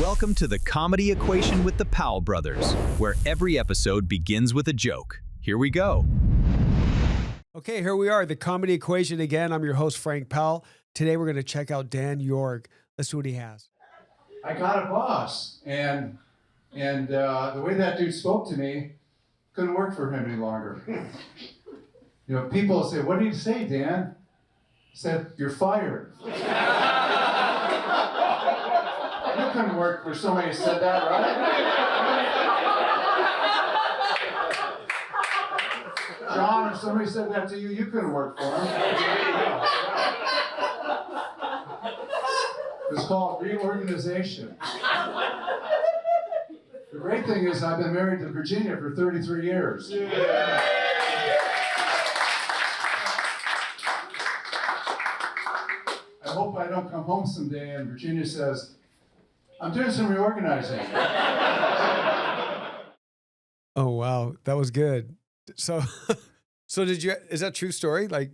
Welcome to The Comedy Equation with the Powell Brothers, where every episode begins with a joke. Here we go. Okay, here we are, The Comedy Equation again. I'm your host, Frank Powell. Today we're going to check out Dan Yourg. Let's see what he has. I got a boss, and the way that dude spoke to me couldn't work for him any longer. You know, people say, "What did he say, Dan?" He said, "You're fired." That couldn't work for somebody who said that, right? John, if somebody said that to you, you couldn't work for him. It's called reorganization. The great thing is I've been married to Virginia for 33 years. Yeah. I hope I don't come home someday and Virginia says, "I'm doing some reorganizing." Oh, wow. That was good. So is that a true story? Like,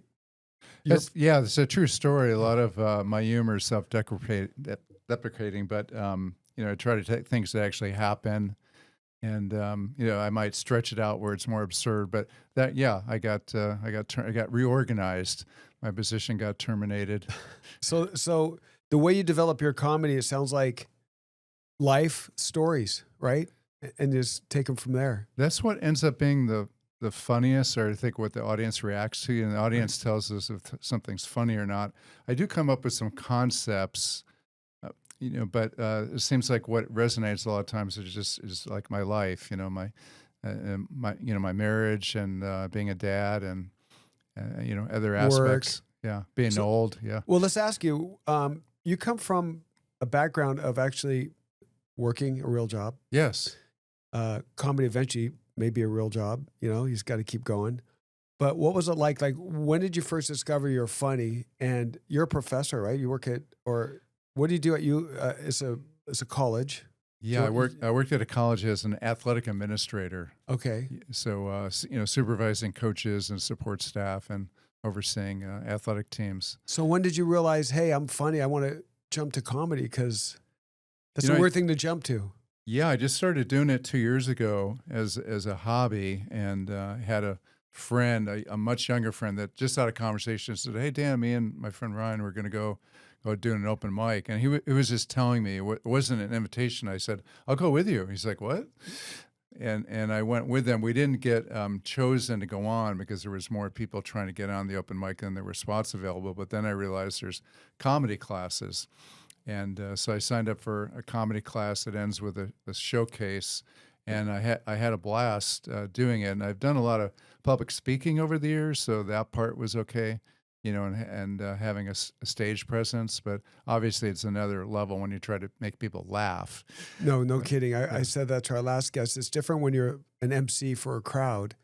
Yeah, it's a true story. A lot of my humor is self-deprecating, but I try to take things that actually happen, and I might stretch it out where it's more absurd. But I got reorganized. My position got terminated. So the way you develop your comedy, it sounds like life stories, right? And just take them from there. That's what ends up being the funniest, or I think what the audience reacts to, and the audience tells us if something's funny or not. I do come up with some concepts, but it seems like what resonates a lot of times is like my life, my marriage and being a dad and other aspects. Yeah, being old. Yeah. Well, let's ask you. You come from a background of actually working a real job. Yes. Comedy eventually may be a real job. He's got to keep going. But what was it like? Like, when did you first discover you're funny? And you're a professor, right? You work at, or what do you do at it's a college? Yeah, I worked at a college as an athletic administrator. Okay. So supervising coaches and support staff and overseeing athletic teams. So when did you realize, hey, I'm funny, I want to jump to comedy? Because that's a weird thing to jump to. Yeah, I just started doing it 2 years ago as a hobby, and had a friend, a much younger friend, that just out of conversation said, "Hey, Dan, me and my friend Ryan, we're going to go do an open mic." And he was just telling me, it wasn't an invitation. I said, "I'll go with you." He's like, "What?" And I went with them. We didn't get chosen to go on because there was more people trying to get on the open mic than there were spots available. But then I realized there's comedy classes. And so I signed up for a comedy class that ends with a showcase, and I had a blast doing it. And I've done a lot of public speaking over the years, so that part was okay, and having a stage presence. But obviously, it's another level when you try to make people laugh. No kidding. I said that to our last guest. It's different when you're an MC for a crowd,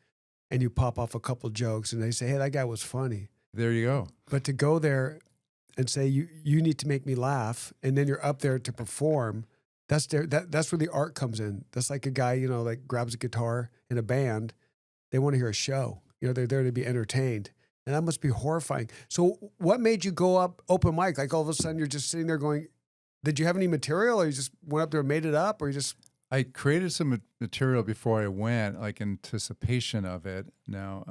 and you pop off a couple jokes, and they say, "Hey, that guy was funny." There you go. But to go there and say, you need to make me laugh, and then you're up there to perform, that's where the art comes in. That's like a guy, like grabs a guitar in a band. They want to hear a show. They're there to be entertained. And that must be horrifying. So what made you go up open mic? Like all of a sudden you're just sitting there going, did you have any material, or you just went up there and made it up, or you just... I created some material before I went, like anticipation of it now.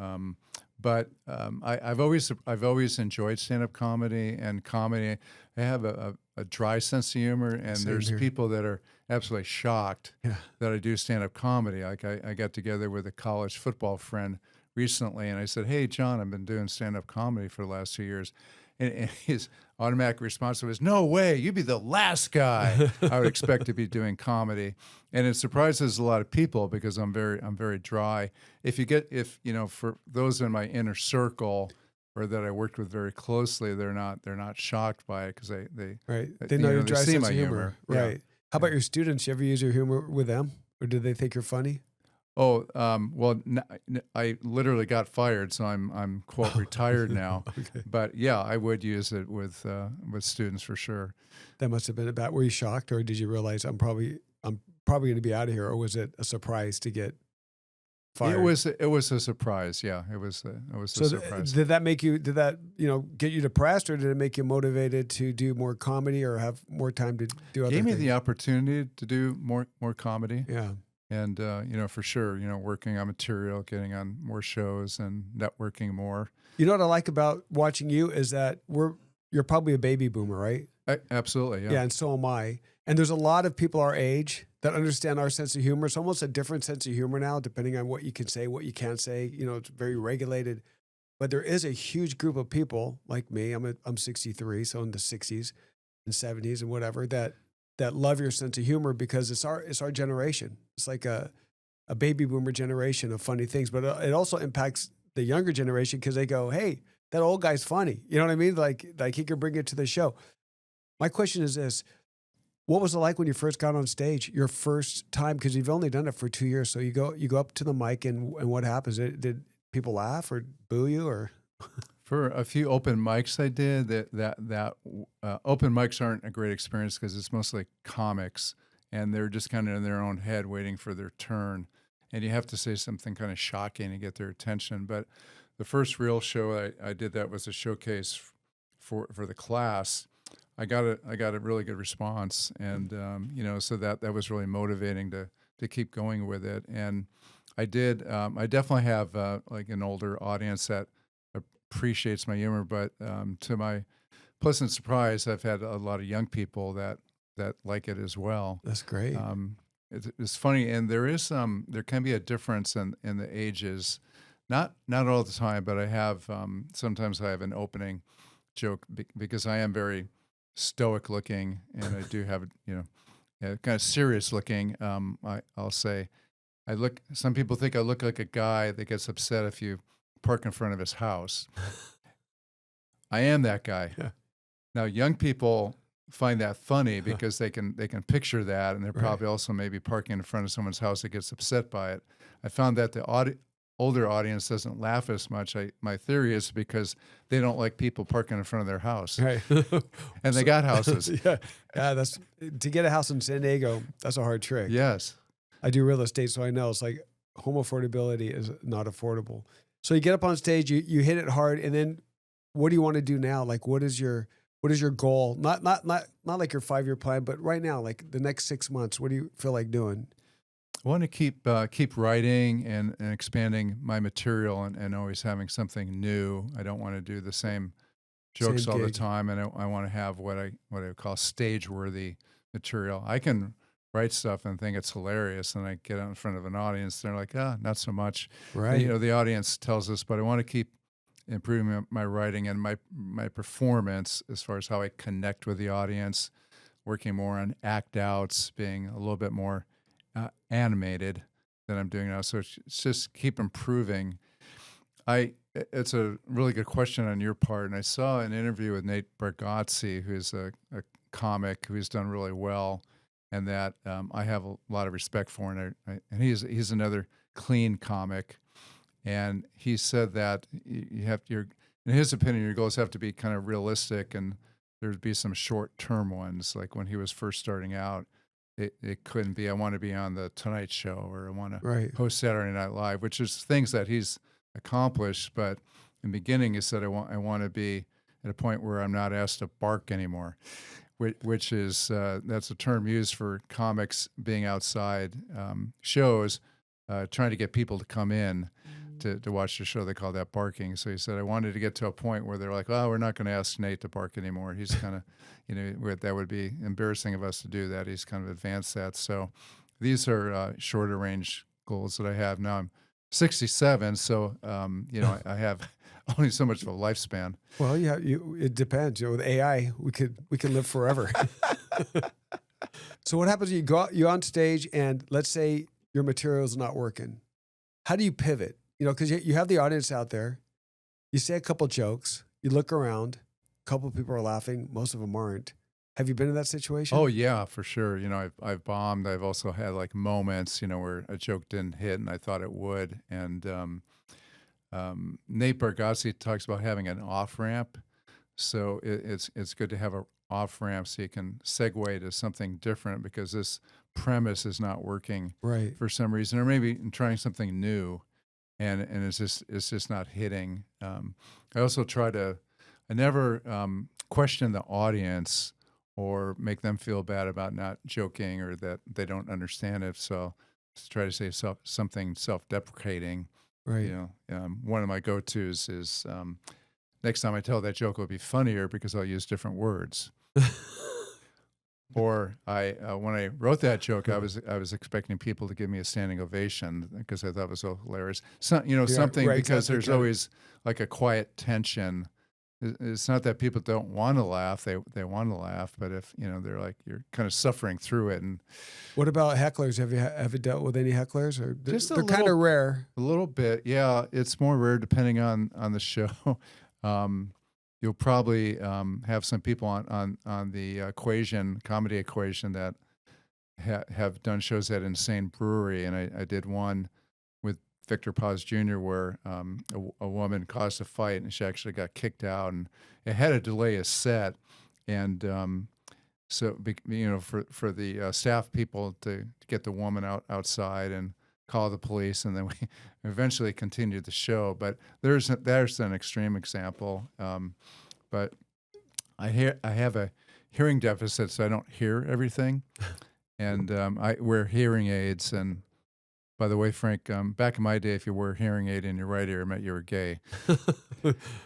But I've always enjoyed stand-up comedy and comedy. I have a dry sense of humor, and there's people that are absolutely shocked that I do stand-up comedy. Like I got together with a college football friend recently, and I said, "Hey, John, I've been doing stand-up comedy for the last 2 years." And his automatic response was, "No way, you'd be the last guy I would expect to be doing comedy." And it surprises a lot of people because I'm very dry. For those in my inner circle or that I worked with very closely, they're not shocked by it because they know your dry sense of humor. Right. Yeah. How about your students? You ever use your humor with them, or do they think you're funny? Oh, I literally got fired, so I'm quote retired now. Okay. But yeah, I would use it with students for sure. That must have been about. Were you shocked, or did you realize I'm probably going to be out of here, or was it a surprise to get fired? It was a surprise. Yeah, it was a So surprise. did that make you? Did that get you depressed, or did it make you motivated to do more comedy or have more time to do other Gave me things? the opportunity to do more comedy. Yeah. And, for sure, working on material, getting on more shows and networking more. You know what I like about watching you is that you're probably a baby boomer, right? Absolutely, yeah. Yeah, and so am I. And there's a lot of people our age that understand our sense of humor. It's almost a different sense of humor now, depending on what you can say, what you can't say. It's very regulated. But there is a huge group of people like me. I'm 63, so in the 60s and 70s and whatever that love your sense of humor because it's our generation. It's like a baby boomer generation of funny things. But it also impacts the younger generation because they go, "Hey, that old guy's funny." You know what I mean? Like he could bring it to the show. My question is this. What was it like when you first got on stage, your first time? Because you've only done it for 2 years. So you go up to the mic and what happens? Did people laugh or boo you or? For a few open mics I did, that open mics aren't a great experience because it's mostly comics and they're just kind of in their own head waiting for their turn. And you have to say something kind of shocking to get their attention. But the first real show I did that was a showcase for the class. I got a really good response, and so that was really motivating to keep going with it. And I did. I definitely have like an older audience that appreciates my humor, but to my pleasant surprise, I've had a lot of young people that like it as well. That's great. It's funny, and there can be a difference in the ages. Not all the time, but I have sometimes I have an opening joke because I am very stoic looking, and I do have kind of serious looking. I'll say some people think I look like a guy that gets upset if you park in front of his house. I am that guy. Yeah. Now, young people find that funny because they can picture that, and they're Right. probably also maybe parking in front of someone's house that gets upset by it. I found that the older audience doesn't laugh as much. My theory is because they don't like people parking in front of their house, Right. and they got houses. Yeah. That's to get a house in San Diego. That's a hard trick. Yes. I do real estate, so I know it's like home affordability is not affordable. So you get up on stage, you hit it hard, and then what do you want to do now? Like, what is your goal? Not like your 5-year plan, but right now, like the next 6 months, what do you feel like doing? I want to keep writing and expanding my material and always having something new. I don't want to do the same jokes Same all the gig. time, and I want to have what I call stage worthy material. I can write stuff and think it's hilarious, and I get out in front of an audience, they're like, not so much. Right. The audience tells us, but I want to keep improving my writing and my performance as far as how I connect with the audience, working more on act outs, being a little bit more animated than I'm doing now. So it's just keep improving. It's a really good question on your part, and I saw an interview with Nate Bargatze, who's a comic who's done really well, and that I have a lot of respect for, and he's another clean comic, and he said that you have in his opinion, your goals have to be kind of realistic, and there'd be some short-term ones, like when he was first starting out. It couldn't be, I want to be on the Tonight Show, or I want to Right. host Saturday Night Live, which is things that he's accomplished. But in the beginning, he said, I want to be at a point where I'm not asked to bark anymore, which is, that's a term used for comics being outside shows, trying to get people to come in to watch the show. They call that barking. So he said, I wanted to get to a point where they're like, oh, we're not going to ask Nate to bark anymore. He's kind of, that would be embarrassing of us to do that. He's kind of advanced that. So these are shorter range goals that I have. Now I'm 67, so, I have only so much of a lifespan. Well, yeah, it depends. With AI, we can live forever. So what happens when you on stage and let's say your material is not working? How do you pivot? Because you have the audience out there. You say a couple jokes. You look around. A couple of people are laughing. Most of them aren't. Have you been in that situation? Oh yeah, for sure. I've bombed. I've also had like moments, where a joke didn't hit and I thought it would. And Nate Bargatze talks about having an off ramp. So it's good to have an off ramp so you can segue to something different because this premise is not working Right. for some reason, or maybe trying something new, and it's just not hitting. I also I never question the audience or make them feel bad about not joking or that they don't understand it. So just try to say something self-deprecating. Right. You know, one of my go-tos is next time I tell that joke, it'll be funnier because I'll use different words. Or when I wrote that joke, I was expecting people to give me a standing ovation because I thought it was so hilarious. Something right, because exactly, there's always like a quiet tension. It's not that people don't want to laugh; they want to laugh, but if they're like you're kind of suffering through it. And What about hecklers? Have you dealt with any hecklers? Or Just a they're kind of little- rare. a little bit, yeah. It's more rare depending on the show. You'll probably have some people on the comedy equation that have done shows at Insane Brewery, and I did one with Victor Paz Jr. where a woman caused a fight and she actually got kicked out, and it had to delay a set, and for the staff people to get the woman outside and call the police, and then we eventually continued the show. But there's an extreme example. But I have a hearing deficit, so I don't hear everything, and I wear hearing aids. And by the way, Frank, back in my day, if you wore a hearing aid in your right ear, it meant you were gay.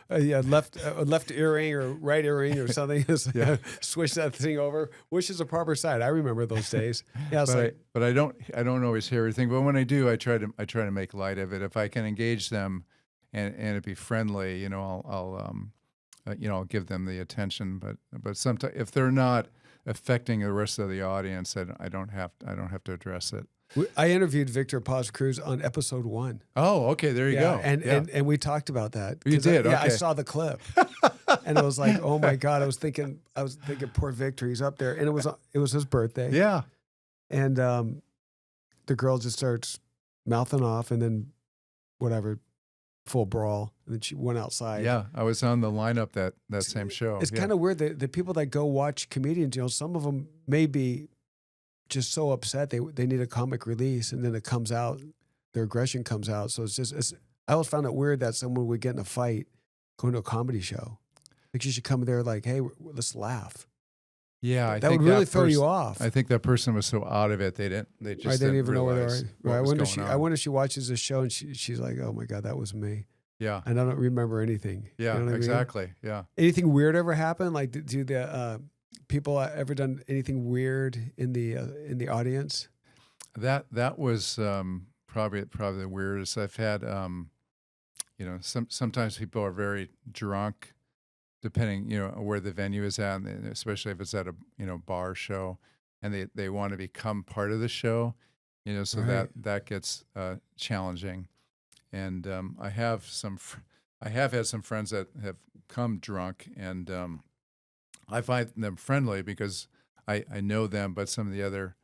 Yeah, left earring or right earring or something. Yeah. Switch that thing over. Which is the proper side? I remember those days. Yeah, it's But I don't always hear everything. But when I do, I try to make light of it. If I can engage them, and it be friendly, I'll give them the attention. But sometimes if they're not affecting the rest of the audience, I don't have to address it. I interviewed Victor Paz Cruz on episode 1. Oh, okay, there you go. And we talked about that. You 'Cause did, I okay. saw the clip, and I was like, oh my god! I was thinking, poor Victor, he's up there, and it was his birthday. Yeah. And the girl just starts mouthing off, and then whatever, full brawl, and then she went outside. Yeah, I was on the lineup that same show. It's Yeah. kind of weird. The people that go watch comedians, some of them may be just so upset they need a comic release, and then it comes out, their aggression comes out. So I always found it weird that someone would get in a fight going to a comedy show. Like you should come there like, hey, let's laugh. Yeah, That would really throw you off. I think that person was so out of it they just Right, they didn't didn't even know where they realize were. what Right, was going I on. wonder if she watches this show and she's like, oh my god, that was me, Yeah, and I don't remember anything. yeah, You know what I mean? exactly. Yeah. Anything weird ever happen? Like, do the people ever done anything weird in the audience? That was probably the weirdest I've had. Sometimes people are very drunk, depending where the venue is at, and especially if it's at a bar show, and they want to become part of the show, so Right. that gets challenging. And I have had some friends that have come drunk, and I find them friendly because I know them, but some of the other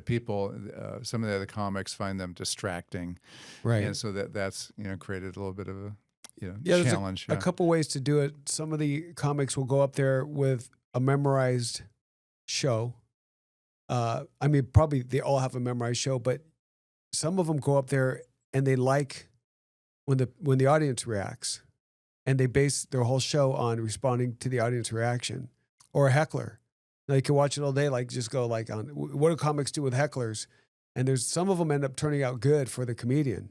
people, some of the other comics find them distracting, Right. and so that's created a little bit of a There's challenge. a couple ways to do it. Some of the comics will go up there with a memorized show. Probably they all have a memorized show, but some of them go up there and they like when the audience reacts, and they base their whole show on responding to the audience reaction. Or a heckler. Now you can watch it all day, like just go like on what do comics do with hecklers, and there's some of them end up turning out good for the comedian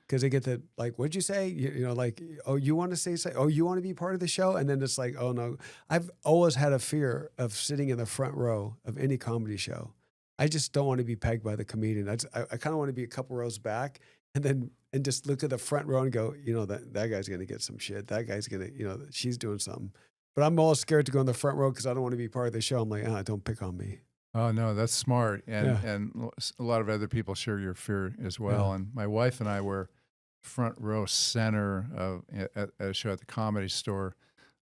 because they get the like, what'd you say? Like, oh, you want to say, oh, you want to be part of the show, and then it's like, oh no, I've always had a fear of sitting in the front row of any comedy show. I just don't want to be pegged by the comedian. I kind of want to be a couple rows back, and just look at the front row and go, that guy's gonna get some shit. That guy's gonna, she's doing something. But I'm always scared to go in the front row because I don't want to be part of the show. I'm like, don't pick on me. Oh no, that's smart, and Yeah. and a lot of other people share your fear as well. Yeah. And my wife and I were front row center at a show at the Comedy Store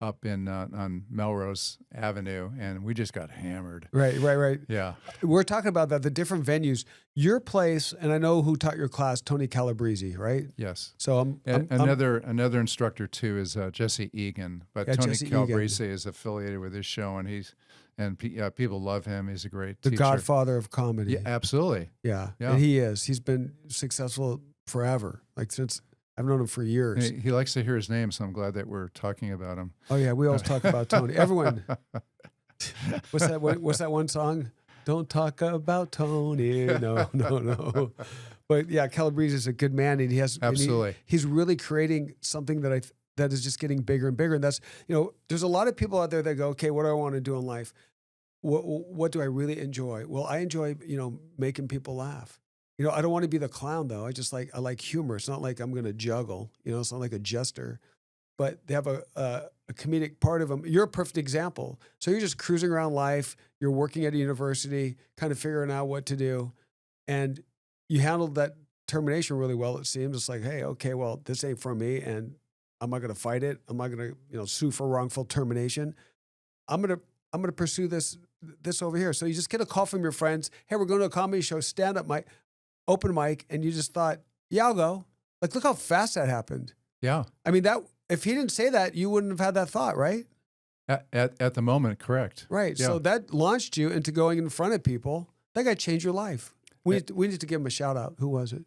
up in on Melrose Avenue, and we just got hammered. Right. Yeah. We're talking about that, the different venues. Your place, and I know who taught your class, Tony Calabrese, right? Yes. So I'm Another instructor too is Jesse Egan, but Yeah, Tony Jesse Calabrese is affiliated with his show, and people love him. He's a great the teacher. godfather of comedy. Yeah, absolutely. Yeah. Yeah. And he is. He's been successful forever. Like since I've known him for years. He likes to hear his name, so I'm glad that we're talking about him. Oh yeah, we always talk about Tony. Everyone. What's that one song? Don't talk about Tony. No. But yeah, Calabrese is a good man, and he has Absolutely. he's really creating something that is just getting bigger and bigger. And that's there's a lot of people out there that go, okay, what do I want to do in life? What do I really enjoy? Well, I enjoy making people laugh. I don't want to be the clown though. I like humor. It's not like I'm going to juggle. It's not like a jester. But they have a comedic part of them. You're a perfect example. So you're just cruising around life. You're working at a university, kind of figuring out what to do. And you handled that termination really well, it seems. It's like, hey, okay, well, this ain't for me, and I'm not going to fight it. I'm not going to sue for wrongful termination. I'm going to pursue this over here. So you just get a call from your friends. Hey, we're going to a comedy show, stand up mic, open mic, and you just thought, yeah, I'll go. Like, look how fast that happened. Yeah. I mean, if he didn't say that, you wouldn't have had that thought, right? At the moment, correct. Right. Yeah. So that launched you into going in front of people. That guy changed your life. We need to give him a shout out. Who was it?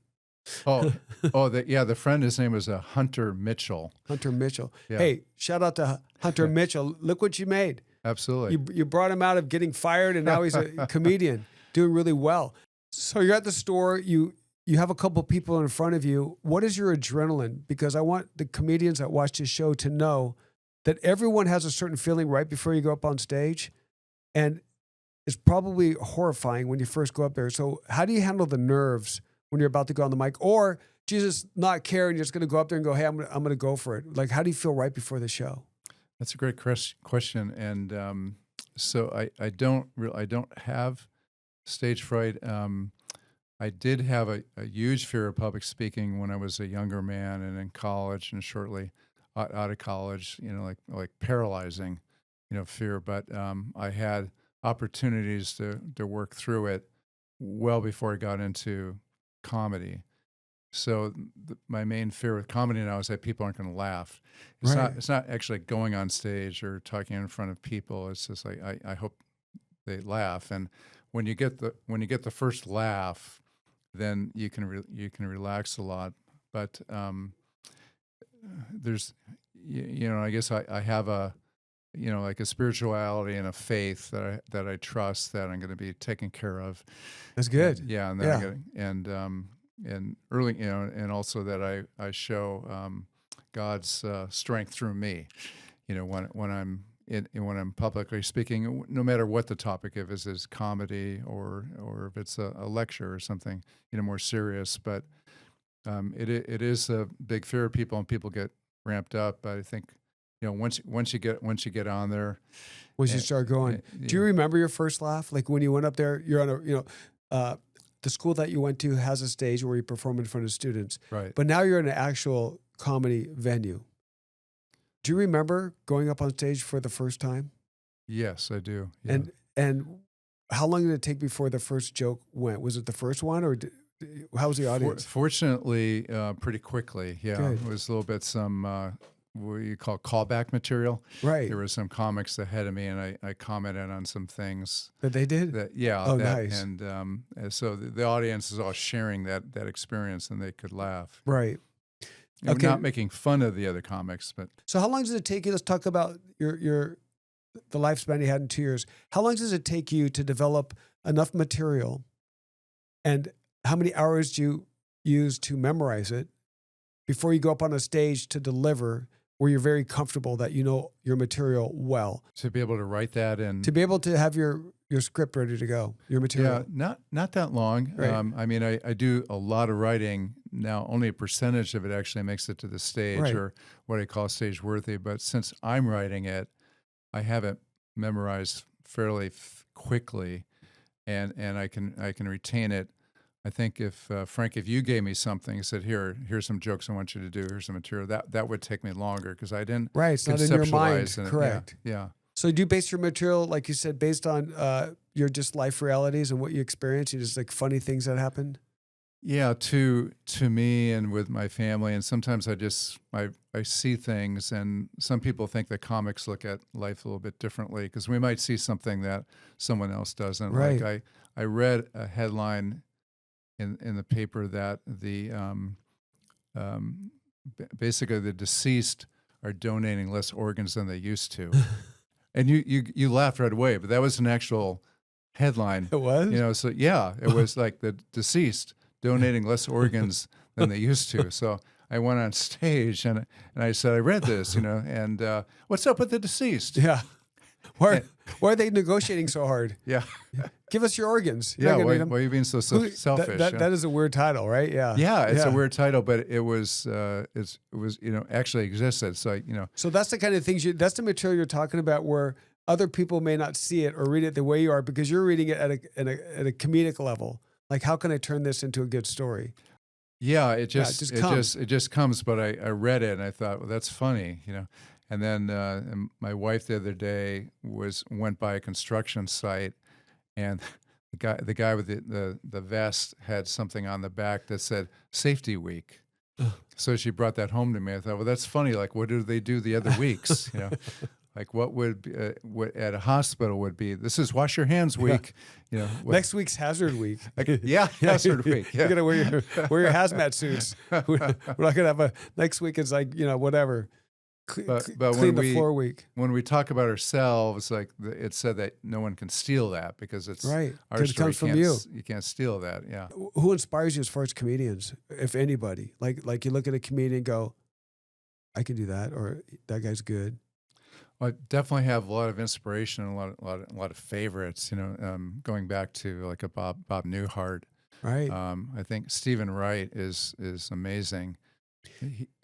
The friend, his name was Hunter Mitchell. Hunter Mitchell. Yeah. Hey, shout out to Hunter Mitchell. Look what you made. Absolutely. You brought him out of getting fired, and now he's a comedian doing really well. So you're at the store. You have a couple people in front of you. What is your adrenaline? Because I want the comedians that watch this show to know that everyone has a certain feeling right before you go up on stage. And it's probably horrifying when you first go up there. So how do you handle the nerves when you're about to go on the mic? Or do you just not care and you're just going to go up there and go, hey, I'm going to go for it? Like, how do you feel right before the show? That's a great question. And so I don't have stage fright. I did have a huge fear of public speaking when I was a younger man and in college, and shortly out of college, like paralyzing, fear. But I had opportunities to work through it well before I got into comedy. So my main fear with comedy now is that people aren't going to laugh. It's not actually going on stage or talking in front of people. It's just like I hope they laugh. And when you get the first laugh, then you can relax a lot. But there's I guess I have a like a spirituality and a faith that I trust that I'm going to be taken care of. That's good. And early, and also that I show God's strength through me, when I'm publicly speaking, no matter what the topic of is comedy or if it's a lecture or something, more serious. But it is a big fear of people, and people get ramped up. But I think, once you get on there, once you start going, do you remember your first laugh? Like when you went up there, you're on the school that you went to has a stage where you perform in front of students. Right. But now you're in an actual comedy venue. Do you remember going up on stage for the first time? Yes, I do. Yeah. And how long did it take before the first joke went? Was it the first one, or how was the audience? Fortunately, pretty quickly. Yeah, Good. It was a little bit some what you call callback material. Right. There were some comics ahead of me, and I commented on some things That they did? Nice. Nice. And so the audience is all sharing that experience, and they could laugh. Right. And we're not making fun of the other comics, but so how long does it take you? Let's talk about the lifespan you had in 2 years. How long does it take you to develop enough material, and how many hours do you use to memorize it before you go up on a stage to deliver, where you're very comfortable that you know your material well? to be able to write that and To be able to have your script ready to go, your material. yeah, not that long. Right. I mean, I do a lot of writing now. Only a percentage of it actually makes it to the stage, Right. or what I call stage worthy. But since I'm writing it, I have it memorized fairly quickly, and I can retain it I think if Frank, if you gave me something, and said, here's some jokes I want you to do, here's some material, that would take me longer because I didn't Right. It's not in your mind. conceptualize it. Correct. Yeah. So do you base your material, like you said, based on your just life realities and what you experience, and just like funny things that happen? Yeah, to me and with my family, and sometimes I see things, and some people think that comics look at life a little bit differently because we might see something that someone else doesn't. Right. Like I read a headline in the paper that basically the deceased are donating less organs than they used to, and you laughed right away, but that was an actual headline. It was? You know, so yeah, it was like the deceased donating less organs than they used to. So I went on stage and I said, I read this, you know, and what's up with the deceased? Yeah. Why are they negotiating so hard? Yeah. Give us your organs. You're Yeah. not gonna Why need them. are you being so selfish? That is a weird title, right? Yeah. Yeah, it's a weird title, but it was, you know, actually existed. So, you know. So that's the kind of things that's the material you're talking about where other people may not see it or read it the way you are because you're reading it at a comedic level. Like, how can I turn this into a good story? Yeah, it just comes. But I read it and I thought, well, that's funny, you know. And then and my wife the other day went by a construction site, and the guy with the vest had something on the back that said Safety Week. So she brought that home to me. I thought, well, that's funny. Like, what do they do the other weeks? You know, like what would be, what at a hospital would be? This is Wash Your Hands Week. You know, next week's Hazard Week. Hazard Week. Yeah. You're gonna wear your hazmat suits. We're not gonna have next week. It's like, you know, whatever. But clean the floor week. When we talk about ourselves, like it said that no one can steal that because it's right. Our It comes from you. You can't steal that. Yeah. Who inspires you as far as comedians, if anybody? Like you look at a comedian and go, I can do that, or that guy's good. Well, I definitely have a lot of inspiration and a lot of favorites. You know, going back to like a Bob Newhart. Right. I think Stephen Wright is amazing.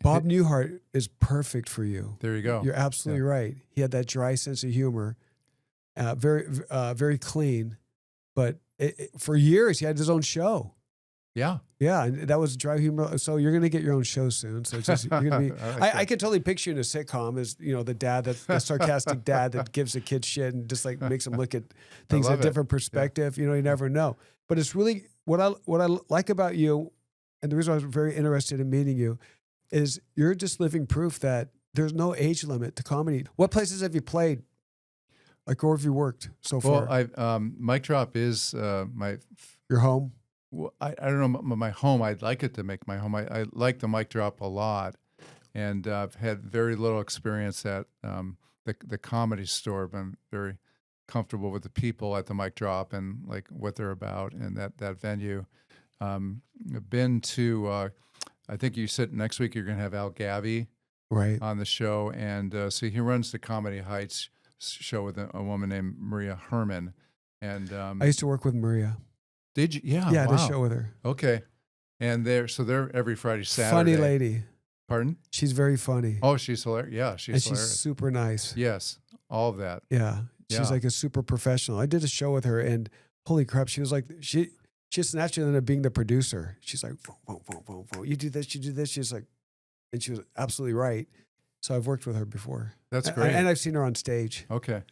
Bob Newhart is perfect for you. There you go. You're absolutely right. He had that dry sense of humor, very clean. But for years, he had his own show. Yeah. Yeah, and that was dry humor. So you're going to get your own show soon. So it's just, you're going to be. I can totally picture you in a sitcom as, you know, the dad, the sarcastic dad that gives the kids shit and just like makes them look at things at a different perspective. Yeah. You know, you never know. But it's really what I like about you, and the reason I was very interested in meeting you, is you're just living proof that there's no age limit to comedy. What places have you played? Like, where have you worked so far? Well, Mic Drop is my. Your home? Well, I don't know my home. I'd like it to make my home. I like the Mic Drop a lot, and I've had very little experience at the Comedy Store. But I'm very comfortable with the people at the Mic Drop and like what they're about and that venue. I've been to. I think you said next week you're going to have Al Gavi on the show, and so he runs the Comedy Heights show with a woman named Maria Herman, and I used to work with Maria. Did you? Yeah. Yeah, I wow. did a show with her. Okay. And they're every Friday, Saturday. Funny lady. Pardon? She's very funny. Oh, she's hilarious. Yeah, she's hilarious. She's super nice. Yes, all of that. Yeah. She's like a super professional. I did a show with her, and holy crap, she was like, she snatched it into being the producer. She's like, boom, boom, boom, boom. You do this, you do this. She's like, and she was absolutely right. So I've worked with her before. That's great. And I've seen her on stage. Okay.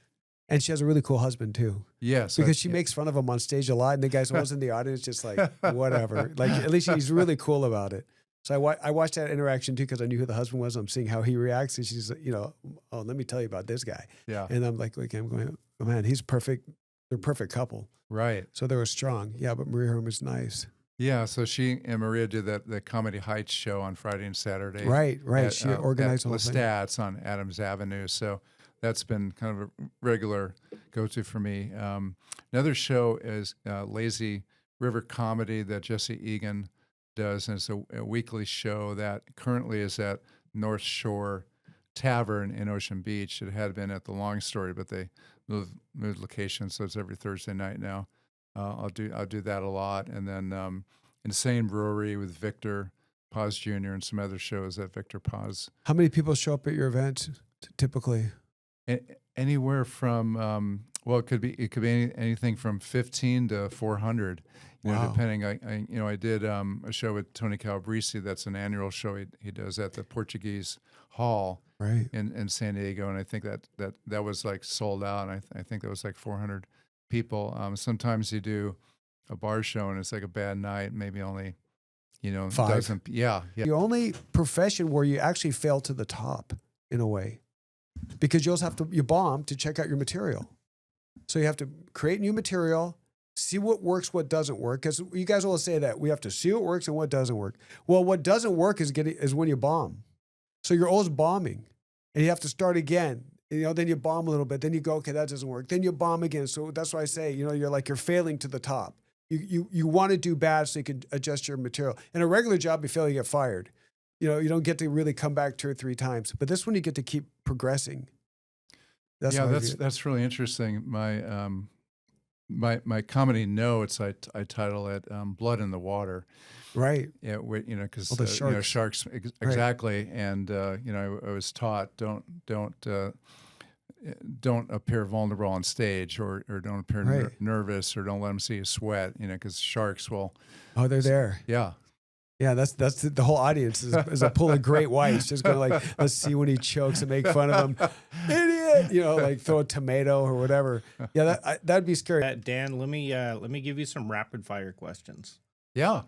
And she has a really cool husband too. Yes. Because she makes fun of him on stage a lot. And the guys always in the audience just like, whatever. Like, at least he's really cool about it. So I watched that interaction too because I knew who the husband was. I'm seeing how he reacts. And she's, you know, oh, let me tell you about this guy. Yeah. And I'm like, okay, I'm going, oh man, he's perfect. They're a perfect couple. Right. So they were strong. Yeah, but Maria Herman's nice. Yeah, so she and Maria did the Comedy Heights show on Friday and Saturday. Right. She organized at the whole thing. Lestat's on Adams Avenue. So that's been kind of a regular go-to for me. Another show is Lazy River Comedy that Jesse Egan does, and it's a weekly show that currently is at North Shore Tavern in Ocean Beach. It had been at the Long Story, but they moved location, so it's every Thursday night now. I'll do that a lot, and then Insane Brewery with Victor Paz Jr. and some other shows at Victor Paz. How many people show up at your events typically? Anywhere from Well, it could be anything from 15 to 400, Wow. depending. I did a show with Tony Calabrese. That's an annual show he does at the Portuguese Hall Right. in San Diego, and I think that was like sold out. And I think that was like 400 people. Sometimes you do a bar show and it's like a bad night, maybe only, 5. dozen. Yeah. The only profession where you actually fail to the top in a way, because you also have to, you bomb to check out your material. So you have to create new material, see what works, what doesn't work. Because you guys always say that we have to see what works and what doesn't work. Well, what doesn't work is when you bomb. So you're always bombing, and you have to start again. Then you bomb a little bit, then you go, okay, that doesn't work. Then you bomb again. So that's why I say, you're failing to the top. You want to do bad so you can adjust your material. In a regular job, you fail, you get fired. You don't get to really come back 2 or 3 times. But this one, you get to keep progressing. That's really interesting. My comedy notes, I title it "Blood in the Water." Right. Yeah, because the sharks. Sharks exactly. And I was taught don't appear vulnerable on stage, or don't appear nervous, or don't let them see you sweat. Because sharks will. Oh, they're there. Yeah. Yeah, that's the whole audience is a pool of great whites just going let's see when he chokes and make fun of him, idiot. Throw a tomato or whatever. Yeah, that'd be scary. Dan, let me give you some rapid fire questions. Yeah.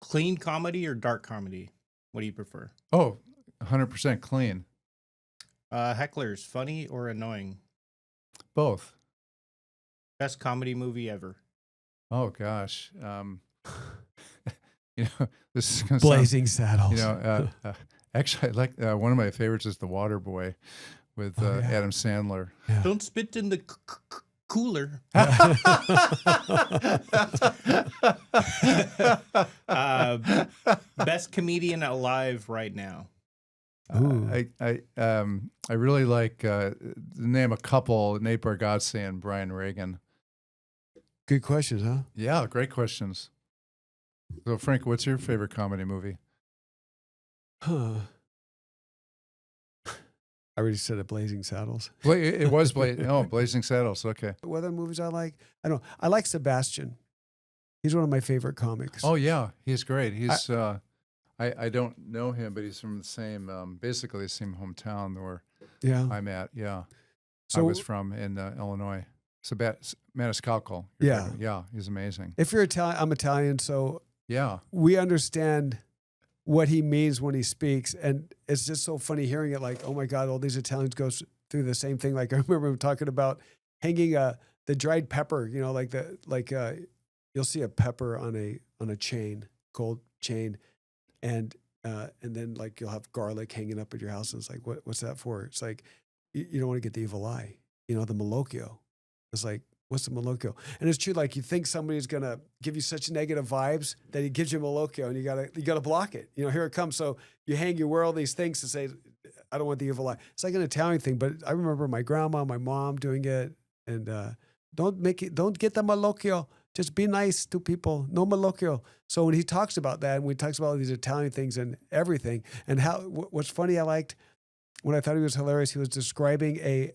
Clean comedy or dark comedy? What do you prefer? Oh, 100% clean. Hecklers, funny or annoying? Both. Best comedy movie ever? Oh gosh. This is gonna Blazing Saddles. Actually, I like one of my favorites is The Water Boy with Adam Sandler. Yeah. Don't spit in the cooler. Best comedian alive right now? I really like name a couple: Nate Bargatze and Brian Reagan. Good questions, huh? Yeah, great questions. So, Frank, what's your favorite comedy movie? I already said it, Blazing Saddles. It was Blazing Saddles. Okay. What other movies I like? I don't know. I like Sebastian. He's one of my favorite comics. Oh yeah, he's great. He's I don't know him, but he's from the same basically the same hometown where I'm at. Yeah. So I was from in Illinois. Maniscalco. Yeah, he's amazing. If you're Italian, I'm Italian, so yeah, we understand what he means when he speaks, and it's just so funny hearing it. Like, oh my God, all these Italians go through the same thing. Like I remember him talking about hanging the dried pepper. You'll see a pepper on a chain, gold chain, and then like you'll have garlic hanging up at your house, and it's like, what's that for? It's like you don't want to get the evil eye, the malocchio. It's like, what's the malocchio? And it's true, like you think somebody's gonna give you such negative vibes that he gives you malocchio, and you gotta block it. Here it comes. So you wear all these things to say, I don't want the evil eye. It's like an Italian thing, but I remember my grandma, my mom doing it, and don't get the malocchio. Just be nice to people. No malocchio. So when he talks about that, and when he talks about all these Italian things and everything, and what's funny, I liked when I thought he was hilarious. He was describing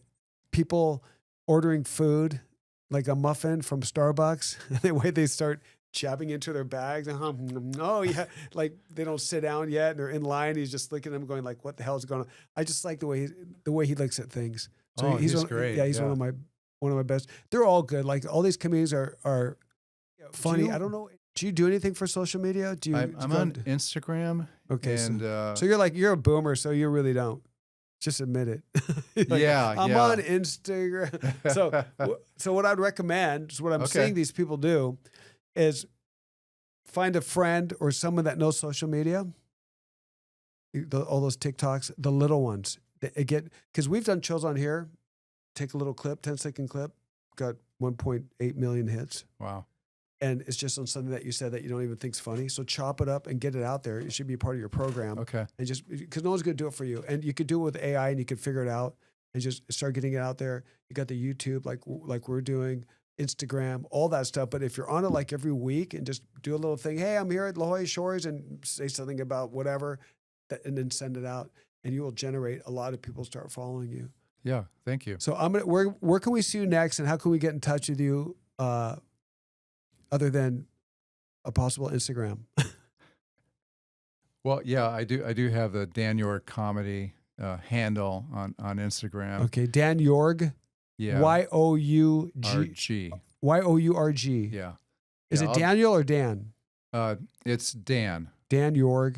people ordering food, like a muffin from Starbucks, and the way they start jabbing into their bags. Oh yeah, like they don't sit down yet, and they're in line. He's just looking at them, going like, "What the hell is going on?" I just like the way he looks at things. So he's great. Yeah, he's one of my best. They're all good. Like all these comedians are funny. I don't know. Do you do anything for social media? I'm on Instagram. Okay, and so you're a boomer, so you really don't. Just admit it. I'm on Instagram. So what I'd recommend is what I'm seeing these people do is find a friend or someone that knows social media. All those TikToks, the little ones. Because we've done shows on here. Take a little clip, 10-second clip, got 1.8 million hits. Wow. And it's just on something that you said that you don't even think's funny. So chop it up and get it out there. It should be part of your program. Okay. And just because no one's going to do it for you. And you could do it with AI and you could figure it out and just start getting it out there. You got the YouTube like we're doing, Instagram, all that stuff. But if you're on it like every week and just do a little thing, hey, I'm here at La Jolla Shores, and say something about whatever, and then send it out, and you will generate a lot of people start following you. Yeah, thank you. So where can we see you next, and how can we get in touch with you other than a possible Instagram? Well, yeah, I do have the Dan Yourg comedy handle on Instagram. Okay, Dan Yourg. Yeah. Yourg. RG. Yourg. Yeah. Is Yeah, it Daniel or Dan? It's Dan Dan Yourg.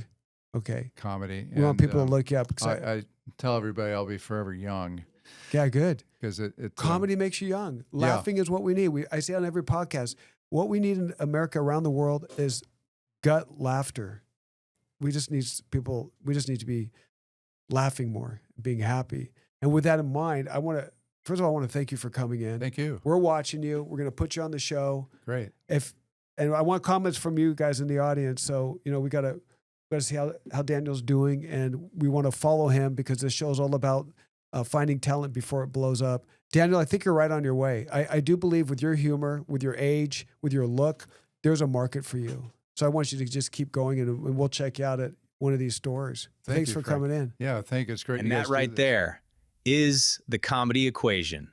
Okay. comedy. We want people to look you up. I tell everybody I'll be forever young Yeah, good. because it Comedy makes you young. Laughing is what we need. I say on every podcast, what we need in America, around the world, is gut laughter. We just need to be laughing more, being happy. And with that in mind, first of all, I want to thank you for coming in. Thank you. We're watching you. We're going to put you on the show. Great. And I want comments from you guys in the audience. So, we got to see how Daniel's doing, and we want to follow him because this show is all about finding talent before it blows up. Daniel, I think you're right on your way. I do believe with your humor, with your age, with your look, there's a market for you. So I want you to just keep going, and we'll check you out at one of these stores. Thanks you, for Frank. coming in. Yeah, thank you. It's great. And you that guys do right this. there is the comedy equation.